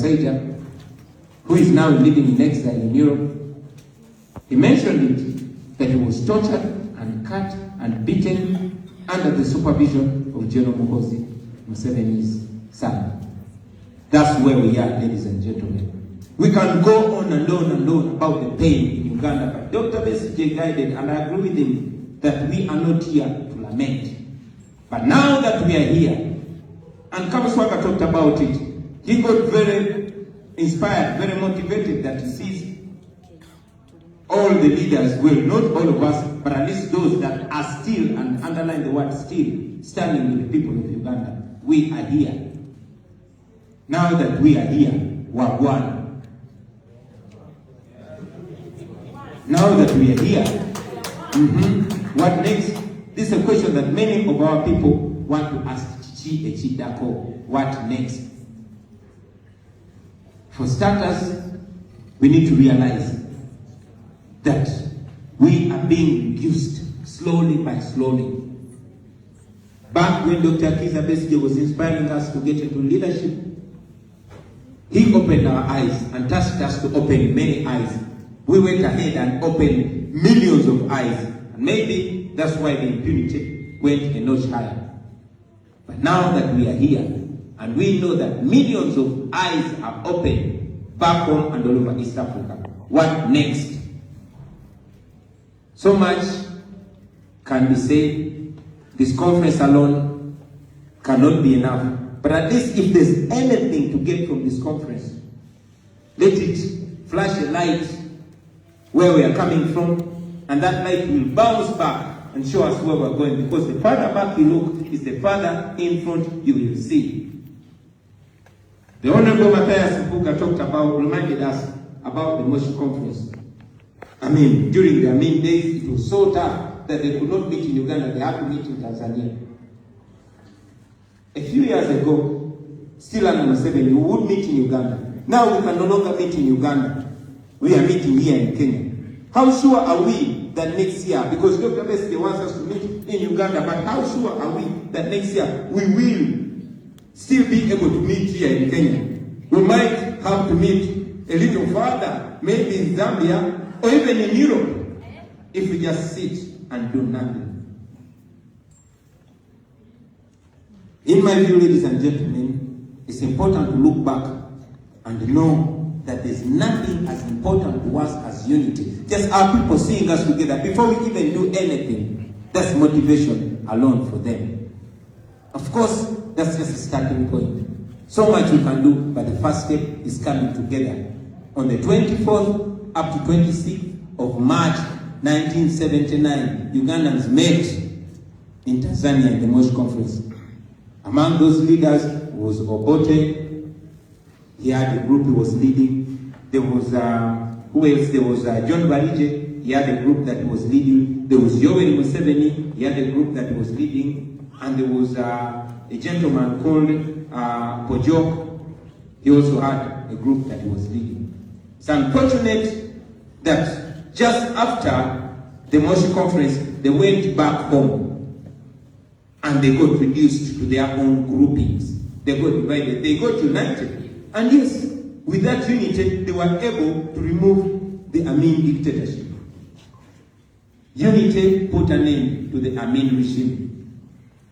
Saija, who is now living in exile in Europe, he mentioned it, that he was tortured and cut and beaten under the supervision of General Muhoozi Museveni's son. That's where we are, ladies and gentlemen. We can go on and on and on about the pain in Uganda, but Dr. Besigye guided, and I agree with him, that we are not here to lament. But now that we are here, and Kamuswaka talked about it, he got very inspired, very motivated, that he sees all the leaders, well, not all of us, but at least those that are still, and underline the word still, standing with the people of Uganda. We are here. Now that we are here, we're one. Now that we are here, what next? This is a question that many of our people want to ask Chichi Echidako. What next? For starters, we need to realize that we are being reduced slowly by slowly. Back when Dr. Kizza Besigye was inspiring us to get into leadership, he opened our eyes and tasked us to open many eyes. We went ahead and opened millions of eyes. And maybe that's why the impunity went a notch higher. But now that we are here, and we know that millions of eyes are open back home and all over East Africa, what next? So much can be said. This conference alone cannot be enough. But at least if there's anything to get from this conference, let it flash a light where we are coming from, and that light will bounce back and show us where we're going, because the farther back you look is the farther in front you will see. The Honorable Matthias Mpuga talked about, reminded us about the Moshi conference. During the days, it was so tough that they could not meet in Uganda, they had to meet in Tanzania. A few years ago, still under Museveni, we would meet in Uganda. Now we can no longer meet in Uganda. We are meeting here in Kenya. How sure are we that next year, because Dr. Besigye wants us to meet in Uganda, but how sure are we that next year we will still be able to meet here in Kenya? We might have to meet a little further, maybe in Zambia, or even in Europe, if we just sit and do nothing. In my view, ladies and gentlemen, it's important to look back and know that there's nothing as important to us as unity. Just our people seeing us together before we even do anything, that's motivation alone for them. Of course, that's just a starting point. So much we can do, but the first step is coming together. On the 24th up to 26th of March 1979, Ugandans met in Tanzania in the Moshi Conference. Among those leaders was Obote. He had a group he was leading. There was, who else? There was John Barije. He had a group that he was leading. There was Yoweri Museveni. He had a group that he was leading. And there was a gentleman called Pojok. He also had a group that he was leading. It's unfortunate that just after the Moshi Conference, they went back home and they got reduced to their own groupings. They got divided. They got united. And yes, with that unity, they were able to remove the Amin dictatorship. Unity put an end to the Amin regime.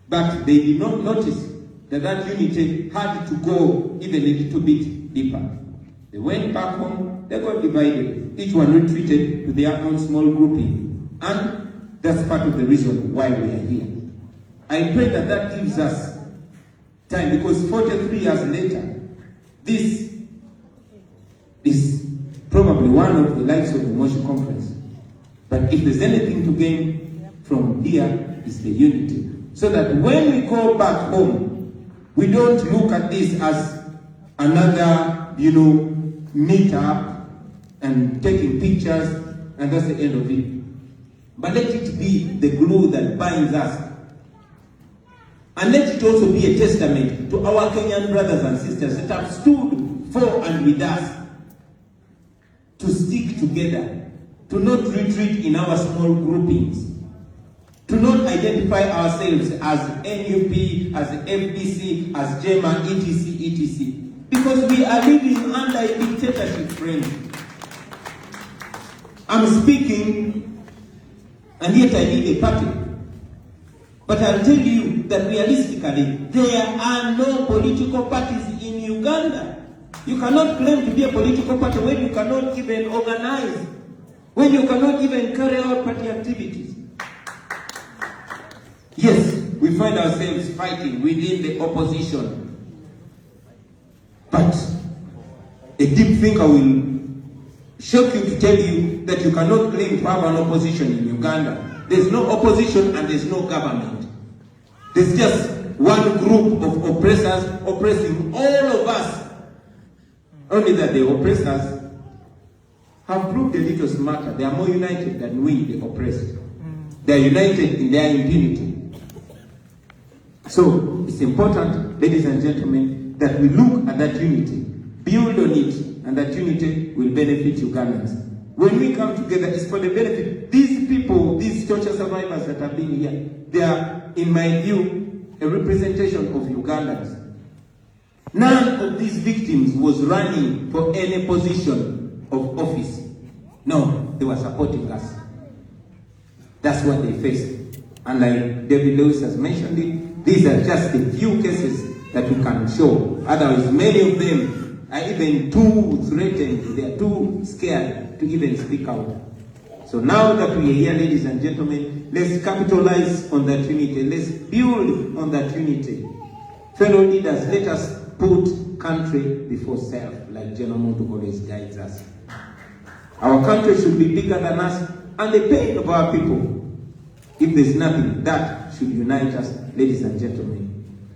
But they did not notice that that unity had to go even a little bit deeper. They went back home, they got divided. Each one retreated to their own small grouping. And that's part of the reason why we are here. I pray that that gives us time, because 43 years later, this is probably one of the lives of the Moshi Conference. But if there's anything to gain from here, it's the unity. So that when we go back home, we don't look at this as another, meet up and taking pictures, and that's the end of it. But let it be the glue that binds us. And let it also be a testament to our Kenyan brothers and sisters that have stood for and with us, to stick together, to not retreat in our small groupings, to not identify ourselves as NUP, as FDC, as JEMA, etc., etc. Because we are living under a dictatorship, friend. I'm speaking, and yet I lead a party. But I'll tell you that realistically, there are no political parties in Uganda. You cannot claim to be a political party when you cannot even organize, when you cannot even carry out party activities. Yes, we find ourselves fighting within the opposition. But a deep thinker will shock you to tell you that you cannot claim to have an opposition in Uganda. There's no opposition and there's no government. There's just one group of oppressors oppressing all of us. Only that the oppressors have proved a little smarter. They are more united than we, the oppressed. They are united in their impunity. So it's important, ladies and gentlemen, that we look at that unity, build on it, and that unity will benefit Ugandans. When we come together, it's for the benefit. These people, these torture survivors that have been here, they are, in my view, a representation of Ugandans. None of these victims was running for any position of office. No, they were supporting us. That's what they faced. And like David Lewis has mentioned it, these are just a few cases that we can show. Otherwise, many of them are even too threatened. They are too scared to even speak out. So now that we are here, ladies and gentlemen, let's capitalize on that unity. Let's build on that unity. Fellow leaders, let us put country before self, like General Muntu always guides us. Our country should be bigger than us and the pain of our people. If there's nothing, that should unite us, ladies and gentlemen.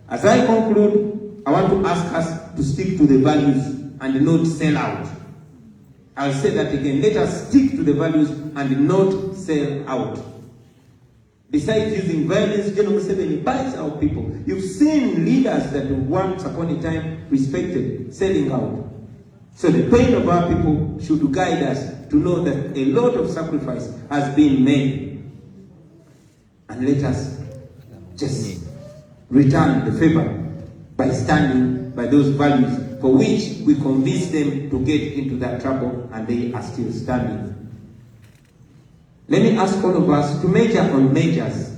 As I conclude, I want to ask us to stick to the values and not sell out. I'll say that again. Let us stick to the values and not sell out. Besides using violence, General Museveni buys our people. You've seen leaders that once upon a time respected selling out. So the pain of our people should guide us to know that a lot of sacrifice has been made. And let us just return the favor by standing by those values for which we convinced them to get into that trouble, and they are still standing. Let me ask all of us to major on majors.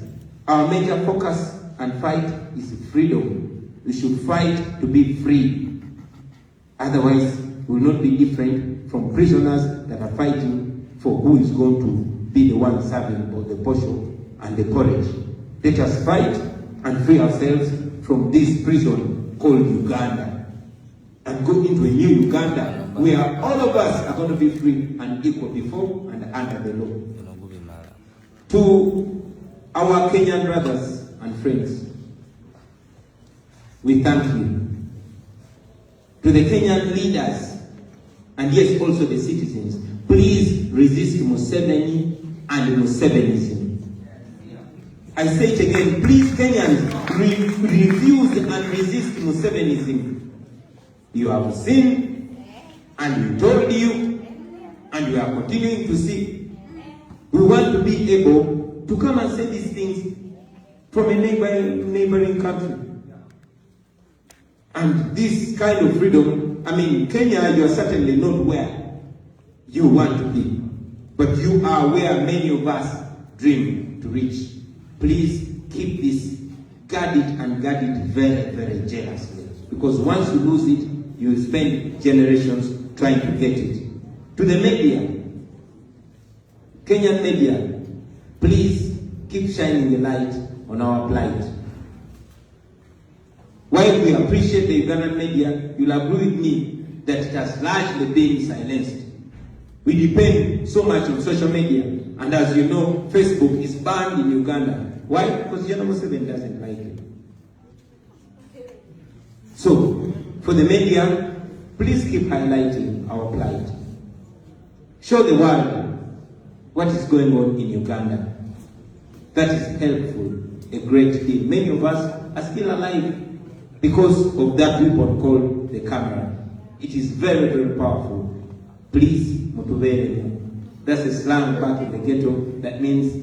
Our major focus and fight is freedom. We should fight to be free. Otherwise, we will not be different from prisoners that are fighting for who is going to be the one serving both the portion and the porridge. Let us fight and free ourselves from this prison called Uganda and go into a new Uganda where all of us are going to be free and equal before and under the law. To our Kenyan brothers and friends, we thank you. To the Kenyan leaders, and yes, also the citizens, please resist Museveni and Musevenism. I say it again, please Kenyans, refuse and resist Musevenism. You have seen, and we told you, and we are continuing to see. We want to be able to come and say these things from a neighboring country. And this kind of freedom, I mean, Kenya, you are certainly not where you want to be, but you are where many of us dream to reach. Please keep this, guard it and guard it very, very jealously. Because once you lose it, you will spend generations trying to get it. To the media, Kenyan media, please keep shining the light on our plight. While we appreciate the Ugandan media, you'll agree with me that it has largely been silenced. We depend so much on social media, and as you know, Facebook is banned in Uganda. Why? Because General Museveni doesn't like it. So, for the media, please keep highlighting our plight. Show the world what is going on in Uganda. That is helpful, a great deal. Many of us are still alive because of that weapon called the camera. It is very, very powerful. Please, mutubere. That's a slang back in the ghetto that means,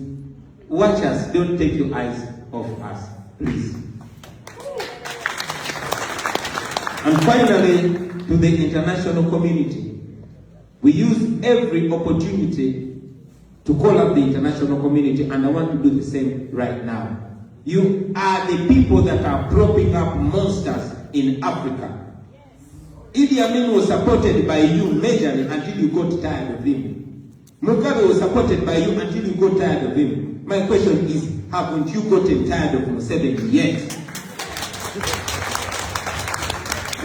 watch us, don't take your eyes off us, please. And finally, to the international community, we use every opportunity to call up the international community, and I want to do the same right now. You are the people that are propping up monsters in Africa. Idi Amin was supported by you majorly until you got tired of him. Mugabe was supported by you until you got tired of him. My question is, haven't you gotten tired of Museveni yet?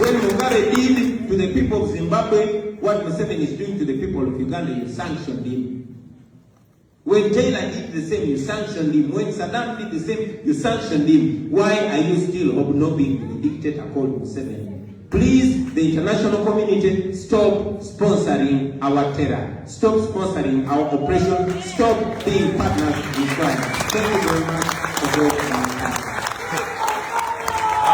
When Mugabe did to the people of Zimbabwe what Museveni is doing to the people of Uganda, you sanctioned him. When Taylor did the same, you sanctioned him. When Saddam did the same, you sanctioned him. Why are you still hobnobbing the dictator called Museveni? Please, the international community, stop sponsoring our terror. Stop sponsoring our oppression. Stop being partners in crime. Thank you very much for